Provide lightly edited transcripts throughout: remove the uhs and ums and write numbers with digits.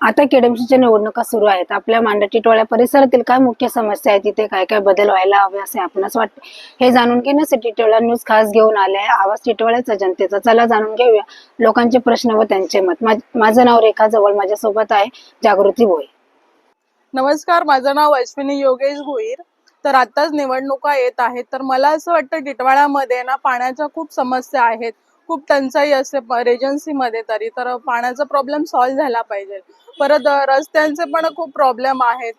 आता केडीएमसीच्या निवडणुका सुरू आहेत. आपल्या मांडा टिटवाळा परिसरातील काय मुख्य समस्या आहेत, तिथे काय काय बदल व्हायला हवे असे आपणास वाटते, हे जाणून घेण्यासाठी टिटवाळा न्यूज खास घेऊन आले आहे. आवाज टिटवाळ्याचा जनतेचा. चला जाणून घेऊया लोकांचे प्रश्न व त्यांचे मत. माझं नाव रेखा जवळ, माझ्यासोबत आहे जागृती भोई. नमस्कार, माझं नाव अश्विनी योगेश भोईर. तर आताच निवडणुका येत आहेत, तर मला असं वाटतं टिटवाळ्यामध्ये ना पाण्याच्या खूप समस्या आहेत, खूप टंचाई असते रेजन्सीमध्ये. तरी तर पाण्याचा प्रॉब्लेम सॉल्व्ह झाला पाहिजे. परत रस्त्यांचे पण खूप प्रॉब्लेम आहेत,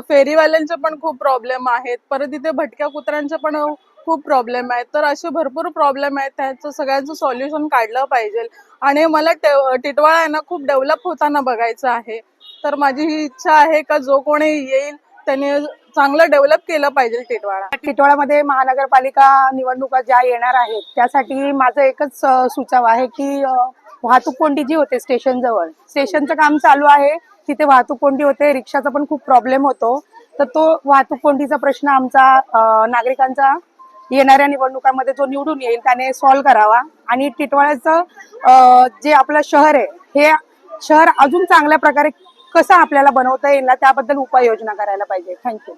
फेरीवाल्यांचे पण खूप प्रॉब्लेम आहेत, परत इथे भटक्या कुत्र्यांचे पण खूप प्रॉब्लेम आहेत. तर असे भरपूर प्रॉब्लेम आहेत, त्याचं सगळ्यांचं सॉल्युशन काढलं पाहिजे. आणि मला टिटवाळा आहे ना खूप डेव्हलप होताना बघायचं आहे. तर माझी ही इच्छा आहे का जो कोणी येईल त्याने चांगलं डेव्हलप केलं पाहिजे टिटवाळा. टिटवाळामध्ये महानगरपालिका निवडणुका ज्या येणार आहेत त्यासाठी माझं एकच सुचाव आहे की वाहतूक कोंडी जी होते स्टेशन जवळ, स्टेशनचं काम चालू आहे, तिथे वाहतूक कोंडी होते, रिक्षाचा पण खूप प्रॉब्लेम होतो. तर तो वाहतूक कोंडीचा प्रश्न आमचा नागरिकांचा येणाऱ्या निवडणुकांमध्ये जो निवडून येईल त्याने सॉल्व्ह करावा. आणि टिटवाळ्याचं जे आपलं शहर आहे हे शहर अजून चांगल्या प्रकारे कसं आपल्याला बनवता येईल त्याबद्दल उपाययोजना करायला पाहिजे. थँक्यू.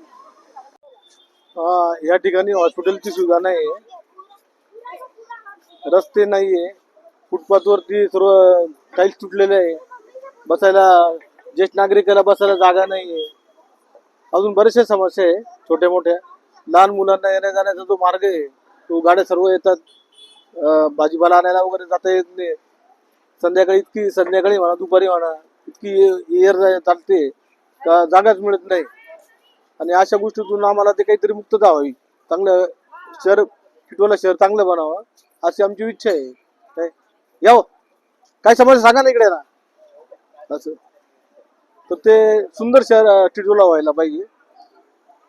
या ठिकाणी हॉस्पिटलची सुविधा नाही, रस्ते नाहीये, फुटपाथवरती सर्व टाईल्स तुटलेले आहे, बसायला ज्येष्ठ नागरिकाला बसायला जागा नाहीये. अजून बरेचशा समस्या आहे छोट्या मोठ्या. लहान मुलांना येण्या जाण्याचा जो मार्ग आहे तो गाड्या सर्व येतात, भाजीपाला आणायला वगैरे जाता येत नाही. संध्याकाळी म्हणा दुपारी म्हणा इतकी एअर चालते का जागाच मिळत नाही. आणि अशा गोष्टीतून आम्हाला ते काहीतरी मुक्तता व्हावी, चांगलं शहर टिटवाळा शहर चांगलं बनावं अशी आमची इच्छा आहे. काय यावं काय समस्या सांगा ना इकडे ना असं. तर ते सुंदर शहर टिटवाळा व्हायला पाहिजे.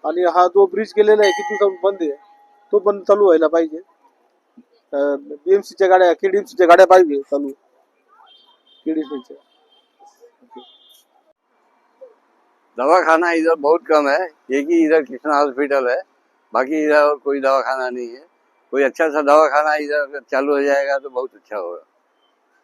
आणि हा जो ब्रिज केलेला आहे किती दिवसांपासून बंद आहे तो पण चालू व्हायला पाहिजे. बीएमसीच्या गाड्या केडीएमसीच्या गाड्या पाहिजे चालू केडीएमसीच्या. दवाखाना इधर बहुत कम है, एक ही इधर कृष्णा हॉस्पिटल है, बाकी इधर और कोई दवाखाना नहीं है। कोई अच्छा सा दवाखाना इधर चालू हो जाएगा तो बहुत अच्छा होगा।